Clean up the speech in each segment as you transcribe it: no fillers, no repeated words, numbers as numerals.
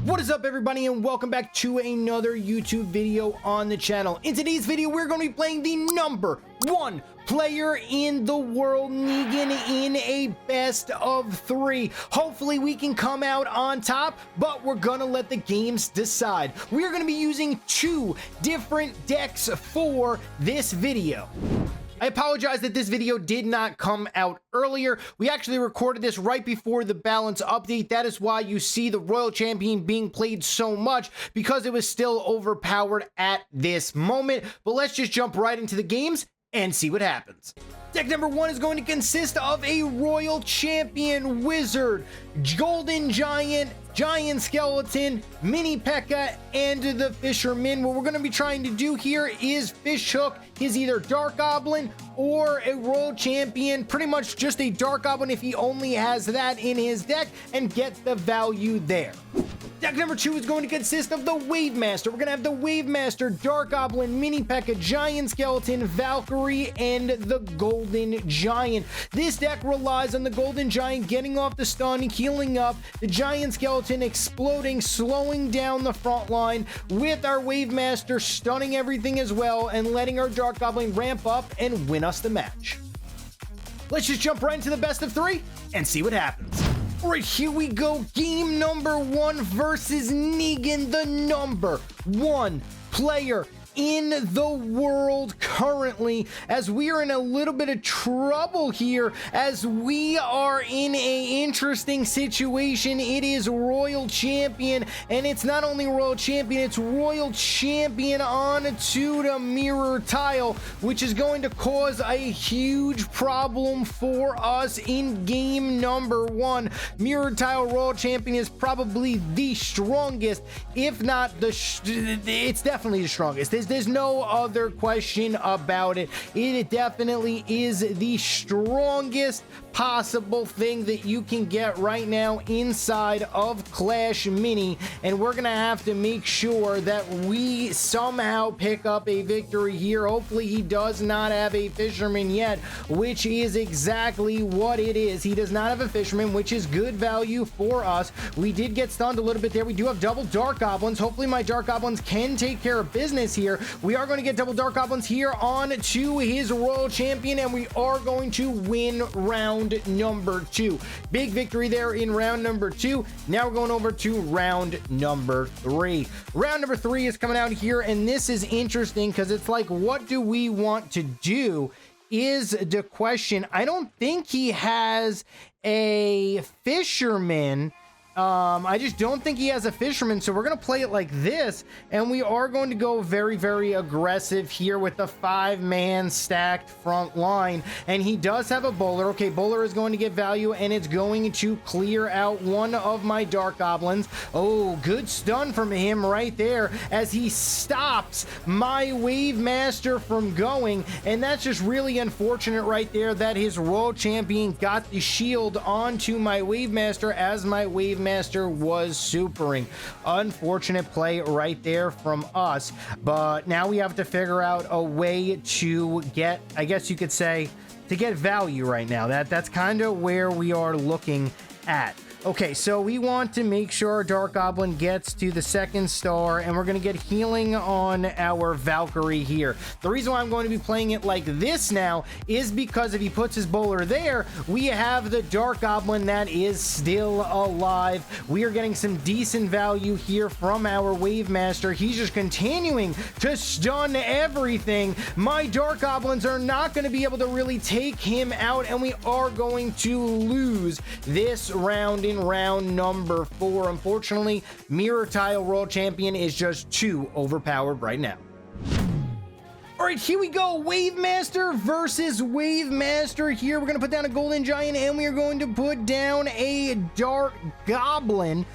What is up, everybody, and welcome back to another YouTube video on the channel. In today's video, we're going to be playing the #1 player in the world, Negan, in a best of 3. Hopefully we can come out on top, but we're gonna let the games decide. We are going to be using 2 different decks for this video. I apologize that this video did not come out earlier. We actually recorded this right before the balance update. That is why you see the Royal Champion being played so much, because it was still overpowered at this moment. But let's just jump right into the games and see what happens. Deck #1 is going to consist of a Royal Champion Wizard, Golden Giant, Giant Skeleton, Mini P.E.K.K.A, and the Fisherman. What we're going to be trying to do here is fish hook his either Dark Goblin or a Royal Champion, pretty much just a Dark Goblin if he only has that in his deck, and get the value there. Deck #2 is going to consist of the Wave Master. We're going to have the Wave Master, Dark Goblin, Mini P.E.K.K.A, Giant Skeleton, Valkyrie, and the Golden Giant. This deck relies on the Golden Giant getting off the stun, healing up, the Giant Skeleton exploding, slowing down the front line, with our Wave Master stunning everything as well, and letting our Dark Goblin ramp up and win us the match. Let's just jump right into the best of 3 and see what happens. All right, here we go. Game #1 versus Negan, the #1 player in the world currently, as we are in a little bit of trouble here, as we are in a interesting situation. It is Royal Champion, and it's not only Royal Champion, it's Royal Champion onto the mirror tile, which is going to cause a huge problem for us in game #1. Mirror tile Royal Champion is probably the strongest, if not it's definitely the strongest. There's no other question about it. It definitely is the strongest possible thing that you can get right now inside of Clash Mini, and we're gonna have to make sure that we somehow pick up a victory here. Hopefully he does not have a Fisherman yet, which is exactly what it is. He does not have a Fisherman, which is good value for us. We did get stunned a little bit there. We do have double Dark Goblins. Hopefully my Dark Goblins can take care of business here. We are going to get double Dark Goblins here on to his Royal Champion, and we are going to win round #2. Big victory there in round #2. Now we're going over to round #3. Round #3 is coming out here, and this is interesting because it's like, what do we want to do is the question. I don't think he has a Fisherman. I just don't think he has a Fisherman, so we're going to play it like this, and we are going to go very, very aggressive here with the 5-man stacked front line, and he does have a Bowler. Okay, Bowler is going to get value, and it's going to clear out one of my Dark Goblins. Oh, good stun from him right there as he stops my Wave Master from going, and that's just really unfortunate right there that his Royal Champion got the shield onto my Wave Master as my Wave Master was supering. Unfortunate play right there from us, but now we have to figure out a way to get, I guess you could say, to get value right now. That's kind of where we are looking at. Okay, so we want to make sure our Dark Goblin gets to the 2nd star, and we're going to get healing on our Valkyrie here. The reason why I'm going to be playing it like this now is because if he puts his Bowler there, we have the Dark Goblin that is still alive. We are getting some decent value here from our Wave Master. He's just continuing to stun everything. My Dark Goblins are not going to be able to really take him out, and we are going to lose this round in round #4. Unfortunately, Mirror Tile Royal Champion is just too overpowered right now. All right, here we go. Wave Master versus Wave Master here. We're going to put down a Golden Giant, and we are going to put down a Dark Goblin.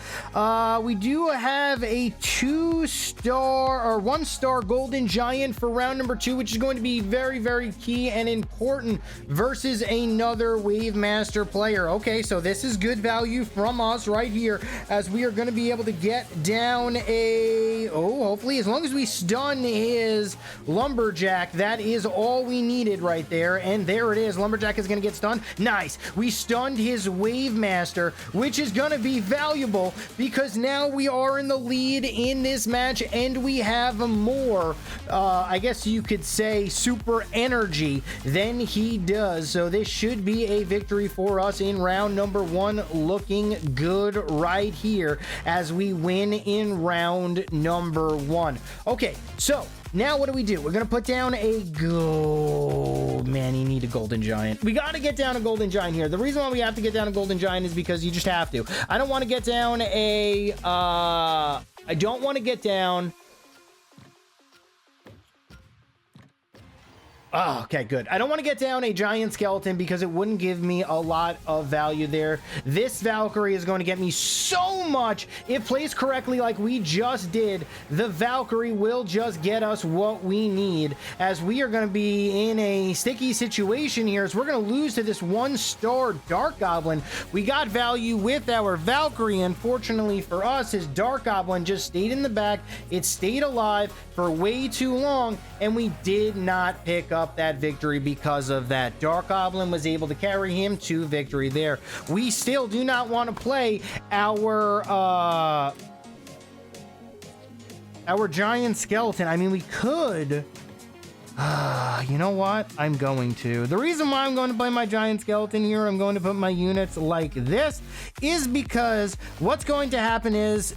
We do have a 2-star or 1-star Golden Giant for round #2, which is going to be very, very key and important versus another Wave Master player. Okay, so this is good value from us right here, as we are going to be able to get down a, hopefully, as long as we stun his Lumberjack Lumberjack. That is all we needed right there, and there it is. Lumberjack is going to get stunned. Nice. We stunned his Wave Master, which is going to be valuable because now we are in the lead in this match, and we have more, I guess you could say, super energy than he does. So this should be a victory for us in round number 1, looking good right here as we win in round number 1. Okay, so now what do? We're gonna put down a gold. Man, you need a golden giant. We gotta get down a golden giant here. The reason why we have to get down a golden giant is because you just have to. I don't want to get down a I don't want to get down. Oh, okay, good. I don't want to get down a giant skeleton because it wouldn't give me a lot of value there. This Valkyrie is going to get me so much. If placed correctly like we just did, the Valkyrie will just get us what we need, as we are going to be in a sticky situation here. So we're going to lose to this 1-star Dark Goblin. We got value with our Valkyrie. Unfortunately for us, his Dark Goblin just stayed in the back. It stayed alive for way too long, and we did not pick up that victory because of that. Dark Goblin was able to carry him to victory there. We still do not want to play our giant skeleton. I mean, we could. You know what? I'm going to. The reason why I'm going to play my giant skeleton here, I'm going to put my units like this, is because what's going to happen is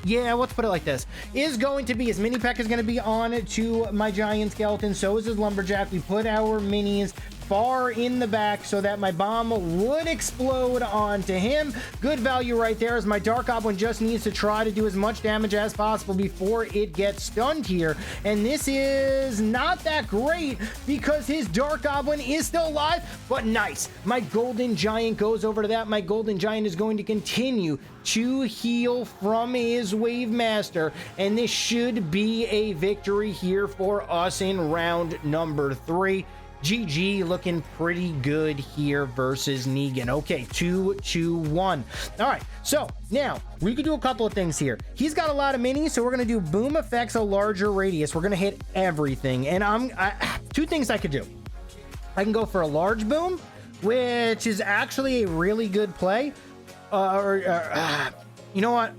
yeah, let's put it like this. Is going to be, his mini peck is going to be on to my giant skeleton. So is his lumberjack. We put our minis far in the back so that my bomb would explode onto him. Good value right there, as my Dark Goblin just needs to try to do as much damage as possible before it gets stunned here. And this is not that great because his Dark Goblin is still alive, but nice. My Golden Giant goes over to that. My Golden Giant is going to continue to heal from his Wave Master, and this should be a victory here for us in round number 3. GG, looking pretty good here versus Negan. Okay, 2-2-1. All right, so now we could do a couple of things here. He's got a lot of minis, so we're gonna do boom effects, a larger radius. We're gonna hit everything, and two things I could do. I can go for a large boom, which is actually a really good play. You know what?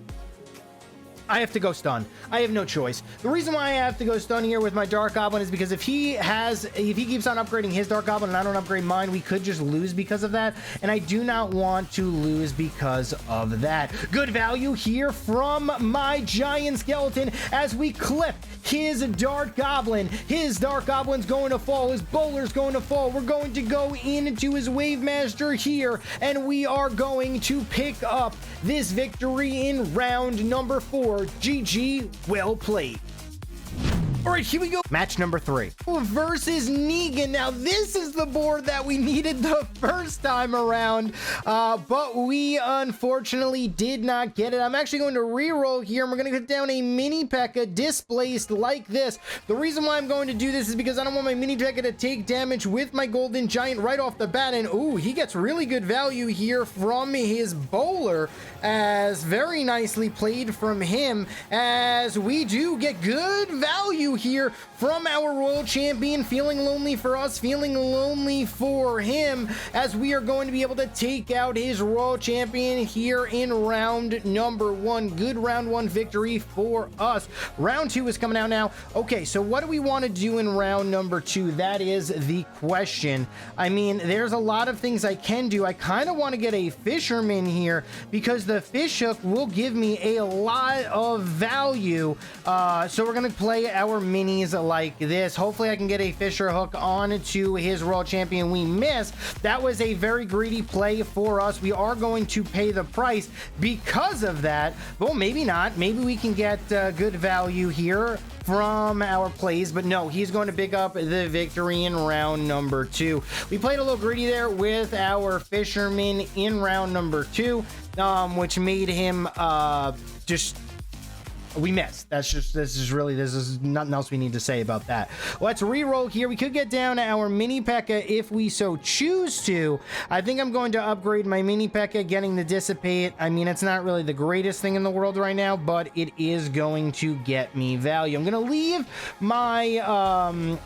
I have to go stun. I have no choice. The reason why I have to go stun here with my Dark Goblin is because if he keeps on upgrading his Dark Goblin and I don't upgrade mine, we could just lose because of that, and I do not want to lose because of that. Good value here from my giant skeleton as we clip his Dark Goblin. His Dark Goblin's going to fall. His Bowler's going to fall. We're going to go into his Wave Master here, and we are going to pick up this victory in round number 4. GG, well played. All right, here we go. Match number 3 versus Negan. Now, this is the board that we needed the first time around, but we unfortunately did not get it. I'm actually going to re-roll here, and we're going to get down a mini P.E.K.K.A displaced like this. The reason why I'm going to do this is because I don't want my mini P.E.K.K.A to take damage with my Golden Giant right off the bat, and ooh, he gets really good value here from his Bowler, as very nicely played from him, as we do get good value here from our Royal Champion. Feeling lonely for us, feeling lonely for him, as we are going to be able to take out his Royal Champion here in round number 1. Good round 1 victory for us. Round 2 is coming out now. Okay, so what do we want to do in round number 2? That is the question. I mean, there's a lot of things I can do. I kind of want to get a Fisherman here because the Fish Hook will give me a lot of value. So we're going to play our minis like this. Hopefully I can get a Fisher Hook on to his Royal Champion. We missed. That was a very greedy play for us. We are going to pay the price because of that. Well, maybe not. Maybe we can get good value here from our plays, but no, he's going to pick up the victory in round number 2. We played a little greedy there with our Fisherman in round number 2, which made him just We missed. This is nothing else we need to say about that. Let's re-roll here. We could get down to our mini P.E.K.K.A if we so choose to. I think I'm going to upgrade my mini P.E.K.K.A, getting the dissipate. I mean, it's not really the greatest thing in the world right now, but it is going to get me value. I'm gonna leave my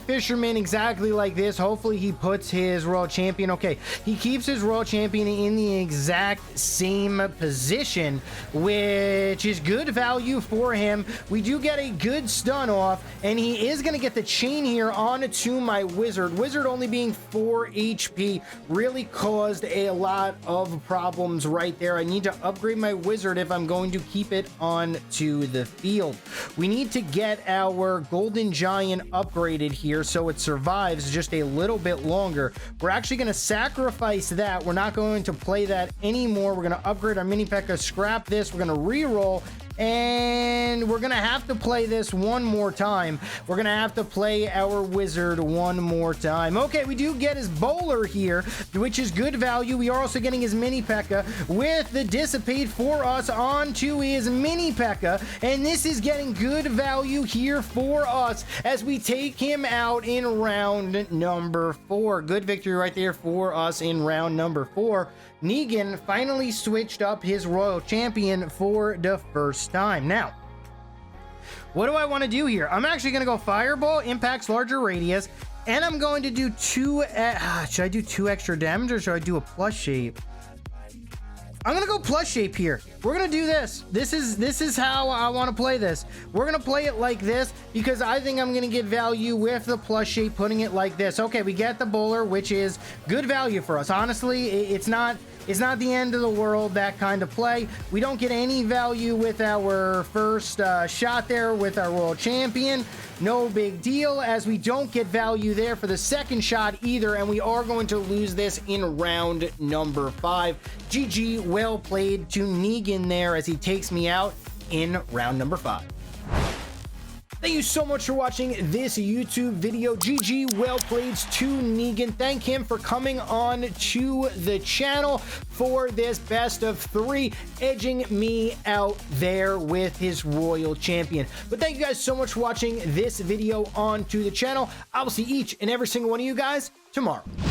fisherman exactly like this. Hopefully he puts his royal champion. Okay, he keeps his royal champion in the exact same position, which is good value for him. We do get a good stun off, and he is going to get the chain here onto my wizard. Wizard only being 4 HP really caused a lot of problems right there. I need to upgrade my wizard if I'm going to keep it onto the field. We need to get our golden giant upgraded here so it survives just a little bit longer. We're actually going to sacrifice that. We're not going to play that anymore. We're going to upgrade our mini P.E.K.K.A, scrap this. We're going to re-roll, and we're gonna have to play this one more time. We're gonna have to play our wizard one more time. Okay, we do get his bowler here, which is good value. We are also getting his mini P.E.K.K.A with the dissipate for us onto his mini P.E.K.K.A, and this is getting good value here for us as we take him out in round number 4. Good victory right there for us in round number 4. Negan finally switched up his royal champion for the first time. Now, what do I want to do here? I'm actually going to go fireball, impacts larger radius, and I'm going to do 2 should I do 2 extra damage, or should I do a plus shape? I'm gonna go plus shape here. We're gonna do this. This is how I want to play this. We're gonna play it like this because I think I'm gonna get value with the plus shape, putting it like this. Okay, we get the bowler, which is good value for us. Honestly, it's not the end of the world, that kind of play. We don't get any value with our first shot there with our world champion. No big deal, as we don't get value there for the second shot either, and we are going to lose this in round number 5. GG, well played to Negan there as he takes me out in round number 5. Thank you so much for watching this YouTube video. GG, well played to Negan. Thank him for coming on to the channel for this best of 3, edging me out there with his royal champion. But thank you guys so much for watching this video onto the channel. I will see each and every single one of you guys tomorrow.